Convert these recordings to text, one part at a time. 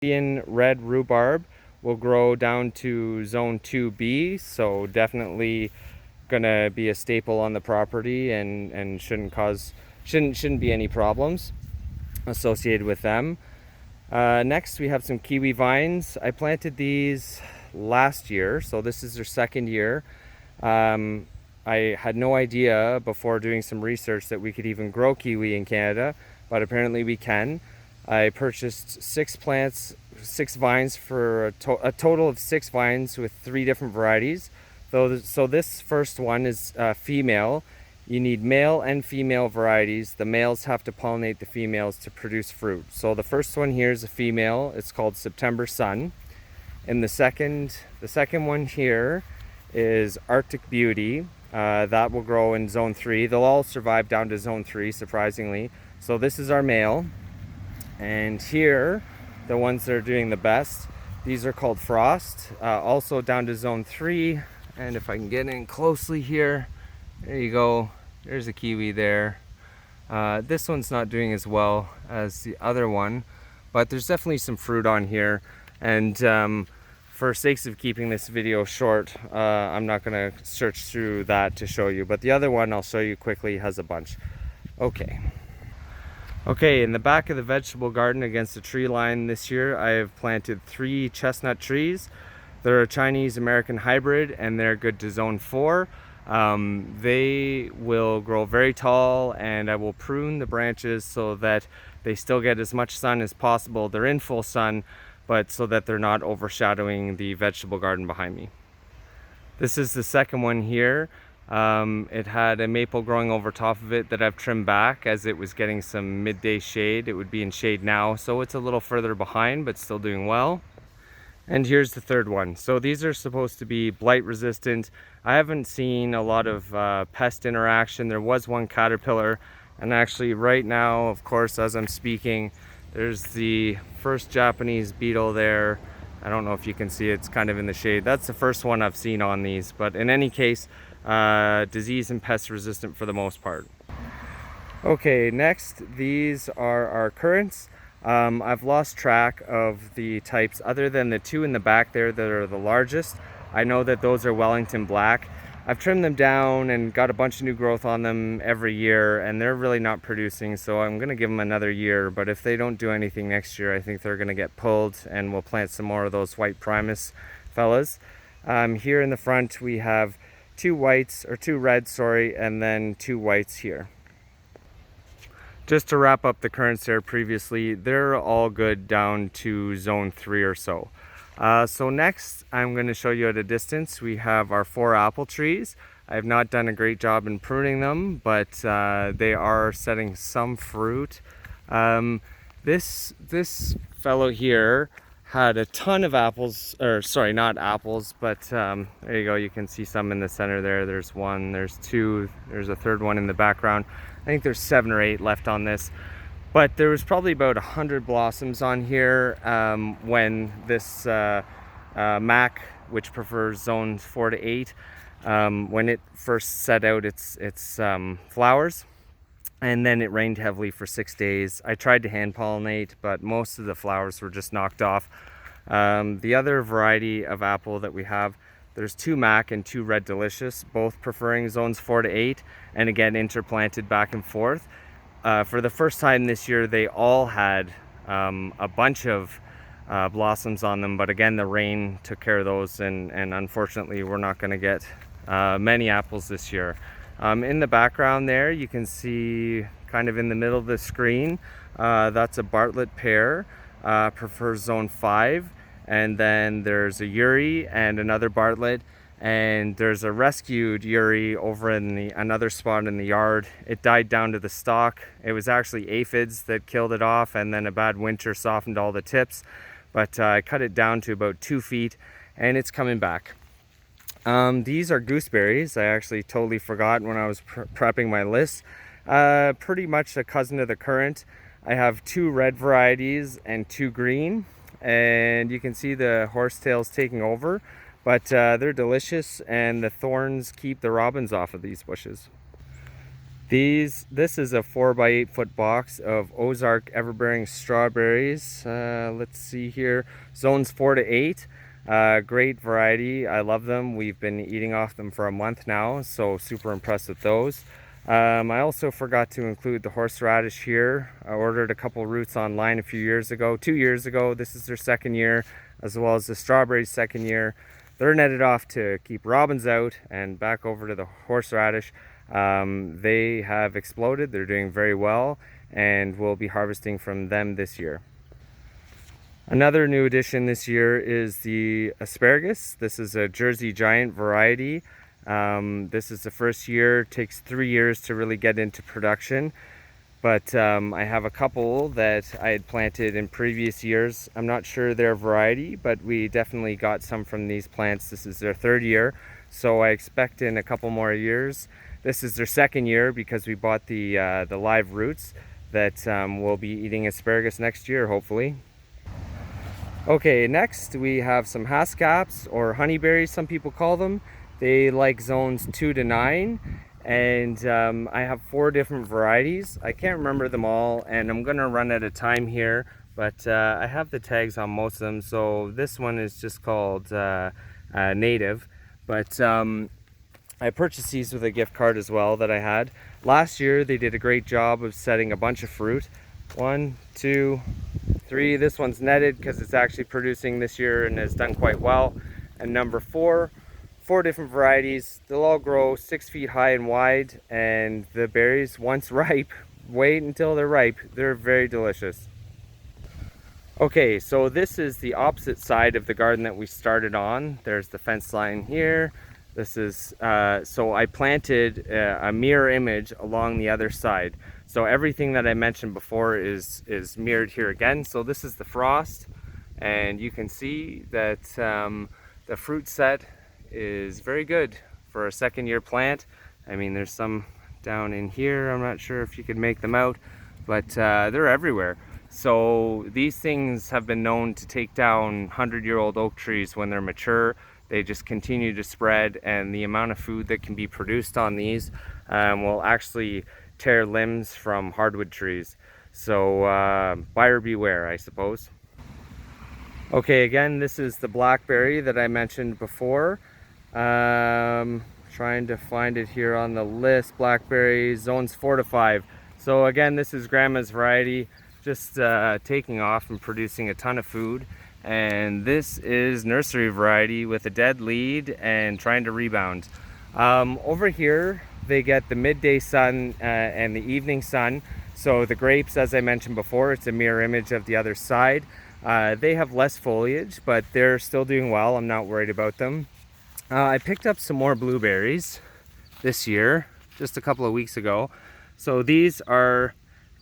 Indian red rhubarb will grow down to zone 2B, so definitely gonna be a staple on the property and shouldn't be any problems associated with them. Next we have some kiwi vines. I planted these last year, so this is their second year. I had no idea before doing some research that we could even grow kiwi in Canada, but apparently we can. I purchased 6 vines for a total of 6 vines with 3 different varieties. So this first one is female. You need male and female varieties. The males have to pollinate the females to produce fruit. So the first one here is a female. It's called September Sun. And the second one here is Arctic Beauty. That will grow in zone 3. They'll all survive down to zone 3, surprisingly. So this is our male. And here, the ones that are doing the best, these are called Frost, also down to zone 3. And if I can get in closely here, there you go. There's a kiwi there. This one's not doing as well as the other one, but there's definitely some fruit on here. And for sakes of keeping this video short, I'm not going to search through that to show you, but the other one I'll show you quickly has a bunch. Okay, in the back of the vegetable garden against the tree line this year, I have planted 3 chestnut trees. They're a Chinese American hybrid and they're good to zone 4. They will grow very tall, and I will prune the branches so that they still get as much sun as possible. They're in full sun, but so that they're not overshadowing the vegetable garden behind me. This is the second one here. It had a maple growing over top of it that I've trimmed back as it was getting some midday shade. It would be in shade now, so it's a little further behind, but still doing well. And here's the third one. So these are supposed to be blight resistant. I haven't seen a lot of pest interaction. There was one caterpillar, and actually right now, of course, as I'm speaking, there's the first Japanese beetle there. I don't know if you can see it, it's kind of in the shade. That's the first one I've seen on these, but in any case, disease and pest resistant for the most part. Okay, next, these are our currants. I've lost track of the types other than the 2 in the back there that are the largest. I know that those are Wellington Black. I've trimmed them down and got a bunch of new growth on them every year, and they're really not producing, so I'm gonna give them another year. But if they don't do anything next year, I think they're gonna get pulled, and we'll plant some more of those white Primus fellas. Here in the front we have 2 reds, and then 2 whites here. Just to wrap up the currants there previously, they're all good down to zone 3 or so. So next, I'm going to show you at a distance, we have our 4 apple trees. I have not done a great job in pruning them, but they are setting some fruit. This fellow here had a ton of apples, or sorry, not apples, but there you go, you can see some in the center there. There's 1, there's 2, there's a third one in the background. I think there's 7 or 8 left on this, but there was probably about 100 blossoms on here when this Mac, which prefers zones 4 to 8, when it first set out its flowers. And then it rained heavily for 6 days. I tried to hand pollinate, but most of the flowers were just knocked off. The other variety of apple that we have, there's 2 Mac and 2 Red Delicious, both preferring zones 4 to 8, and again interplanted back and forth. For the first time this year, they all had a bunch of blossoms on them, but again the rain took care of those, and unfortunately we're not going to get many apples this year. In the background there, you can see kind of in the middle of the screen, that's a Bartlett pear, prefers zone 5, and then there's a Uri and another Bartlett, and there's a rescued Uri over in another spot in the yard. It died down to the stalk. It was actually aphids that killed it off, and then a bad winter softened all the tips, but I cut it down to about 2 feet, and it's coming back. These are gooseberries. I actually totally forgot when I was prepping my list. Pretty much a cousin of the currant. I have 2 red varieties and 2 green, and you can see the horsetails taking over, but they're delicious, and the thorns keep the robins off of these bushes. This is a 4 by 8 foot box of Ozark everbearing strawberries. Let's see here, zones 4 to 8. Great variety. I love them. We've been eating off them for a month now, so super impressed with those. I also forgot to include the horseradish here. I ordered a couple roots online a few years ago, 2 years ago. This is their second year, as well as the strawberries' second year. They're netted off to keep robins out, and back over to the horseradish. They have exploded. They're doing very well, and we'll be harvesting from them this year. Another new addition this year is the asparagus. This is a Jersey Giant variety. This is the first year. It takes 3 years to really get into production, but I have a couple that I had planted in previous years. I'm not sure their variety, but we definitely got some from these plants. This is their third year, so I expect in a couple more years. This is their second year because we bought the live roots that we'll be eating asparagus next year, hopefully. Okay, next we have some haskaps, or honeyberries some people call them. They like zones 2 to 9, and I have 4 different varieties. I can't remember them all, and I'm gonna run out of time here, but I have the tags on most of them. So this one is just called native, but I purchased these with a gift card as well that I had. Last year they did a great job of setting a bunch of fruit. 1, 2, 3. This one's netted because it's actually producing this year and has done quite well. And number 4, 4 different varieties. They'll all grow 6 feet high and wide, and the berries, once ripe, wait until they're ripe. They're very delicious. Okay, so this is the opposite side of the garden that we started on. There's the fence line here. This is, so I planted a mirror image along the other side. So everything that I mentioned before is mirrored here again. So this is the frost, and you can see that the fruit set is very good for a second year plant. I mean, there's some down in here. I'm not sure if you could make them out, but they're everywhere. So these things have been known to take down 100-year-old oak trees when they're mature. They just continue to spread, and the amount of food that can be produced on these will actually tear limbs from hardwood trees. So buyer beware, I suppose. Okay, again, this is the blackberry that I mentioned before. Trying to find it here on the list. Blackberry zones 4 to 5. So again, this is grandma's variety, just taking off and producing a ton of food. And this is nursery variety with a dead lead and trying to rebound. Over here they get the midday sun and the evening sun. So the grapes, as I mentioned before, it's a mirror image of the other side. They have less foliage, but they're still doing well. I'm not worried about them. I picked up some more blueberries this year, just a couple of weeks ago. So these are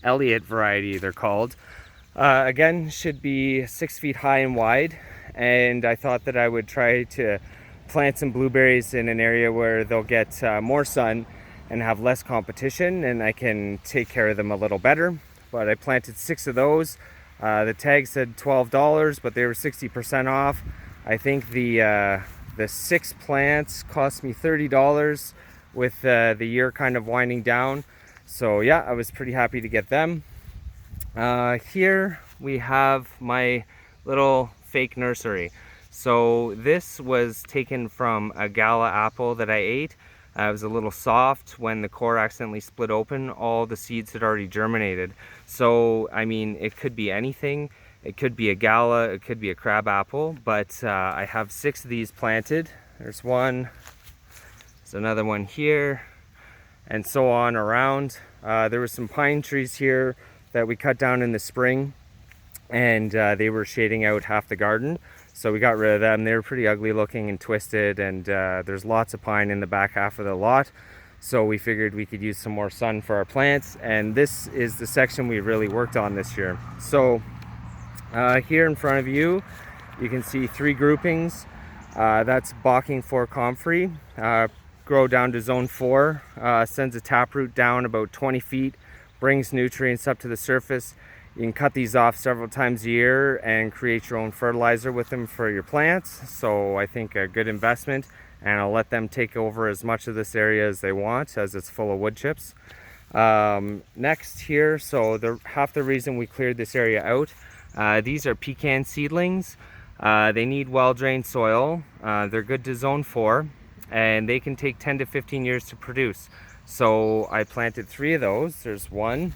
Elliott variety, they're called. Again, should be 6 feet high and wide, and I thought that I would try to plant some blueberries in an area where they'll get more sun and have less competition, and I can take care of them a little better. But I planted 6 of those. The tag said $12, but they were 60% off. I think the 6 plants cost me $30 with the year kind of winding down. So yeah, I was pretty happy to get them. Here we have my little fake nursery. So this was taken from a gala apple that I ate. It was a little soft. When the core accidentally split open, all the seeds had already germinated. So I mean, it could be anything. It could be a gala, it could be a crab apple, but I have 6 of these planted. There's one, there's another one here, and so on around. There were some pine trees here that we cut down in the spring, and they were shading out half the garden, so we got rid of them. They were pretty ugly looking and twisted, and there's lots of pine in the back half of the lot, so we figured we could use some more sun for our plants. And this is the section we really worked on this year. So here in front of you, you can see 3 groupings. That's Bocking 4 comfrey. Grow down to zone 4, sends a taproot down about 20 feet, brings nutrients up to the surface. You can cut these off several times a year and create your own fertilizer with them for your plants. So I think a good investment, and I'll let them take over as much of this area as they want, as it's full of wood chips. Next here, so half the reason we cleared this area out, these are pecan seedlings. They need well-drained soil. They're good to zone 4, and they can take 10 to 15 years to produce. So I planted 3 of those. There's one.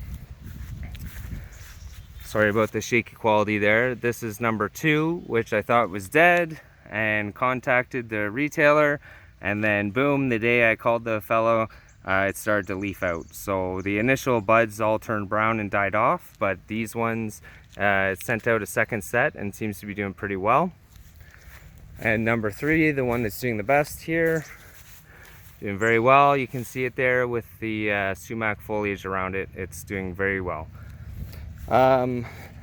Sorry about the shaky quality there. This is number 2, which I thought was dead, and contacted the retailer, and then boom, the day I called the fellow, it started to leaf out. So the initial buds all turned brown and died off, but these ones, it sent out a second set and seems to be doing pretty well. And number 3, the one that's doing the best here, doing very well. You can see it there with the sumac foliage around it. It's doing very well.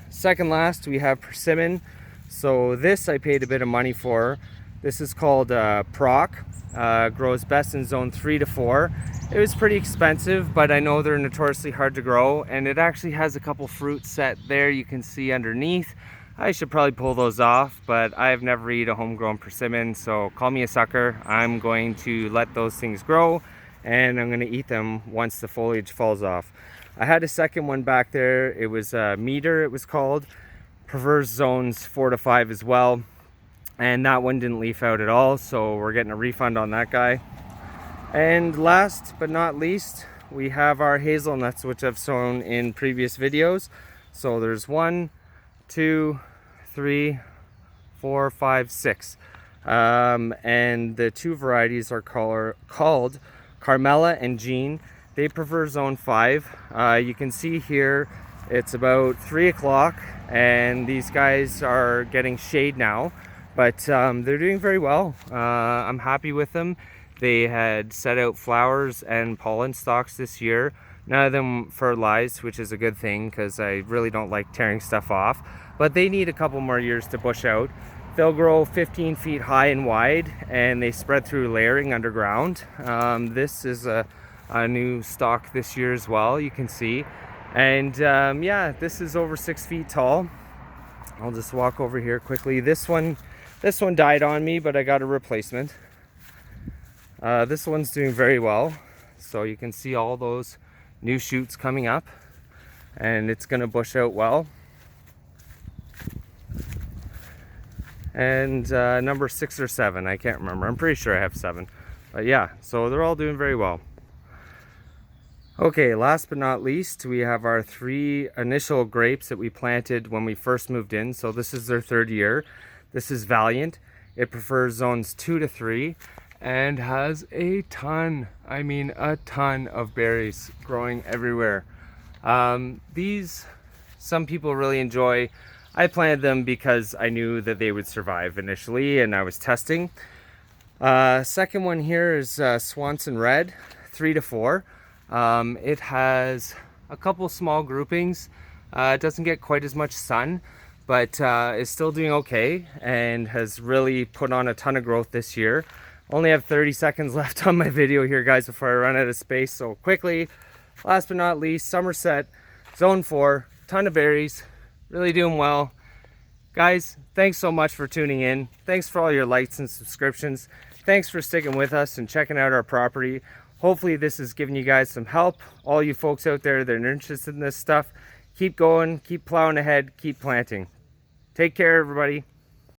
Second last, we have Persimmon. So this I paid a bit of money for. This is called Proc. Grows best in zone 3 to 4. It was pretty expensive, but I know they're notoriously hard to grow, and it actually has a couple fruits set there you can see underneath. I should probably pull those off, but I've never eaten a homegrown persimmon, so call me a sucker. I'm going to let those things grow, and I'm going to eat them once the foliage falls off. I had a second one back there. It was Meter, it was called. Prefers zones 4 to 5 as well, and that one didn't leaf out at all, so we're getting a refund on that guy. And last but not least, we have our hazelnuts, which I've sown in previous videos. So there's 1, 2, 3, 4, 5, 6. And the 2 varieties are called Carmela and Jean. They prefer zone 5. You can see here it's about 3 o'clock, and these guys are getting shade now, but they're doing very well. I'm happy with them. They had set out flowers and pollen stalks this year. None of them fertilized, which is a good thing because I really don't like tearing stuff off. But they need a couple more years to bush out. They'll grow 15 feet high and wide, and they spread through layering underground. This is a new stalk this year as well, you can see. And yeah, this is over 6 feet tall. I'll just walk over here quickly. This one died on me, but I got a replacement. This one's doing very well, so you can see all those new shoots coming up, and it's going to bush out well. And number 6 or 7, I can't remember. I'm pretty sure I have 7, but yeah, so they're all doing very well. Okay, last but not least, we have our 3 initial grapes that we planted when we first moved in. So this is their 3rd year. This is Valiant. It prefers zones 2 to 3. And has a ton, I mean a ton of berries growing everywhere. These, some people really enjoy. I planted them because I knew that they would survive initially, and I was testing. Second one here is Swanson Red, 3 to 4. It has a couple small groupings. It doesn't get quite as much sun, but is still doing okay and has really put on a ton of growth this year. Only have 30 seconds left on my video here, guys, before I run out of space. So quickly, last but not least, Somerset, zone 4, ton of berries, really doing well. Guys, thanks so much for tuning in. Thanks for all your likes and subscriptions. Thanks for sticking with us and checking out our property. Hopefully this has given you guys some help. All you folks out there that are interested in this stuff, keep going, keep plowing ahead, keep planting. Take care, everybody.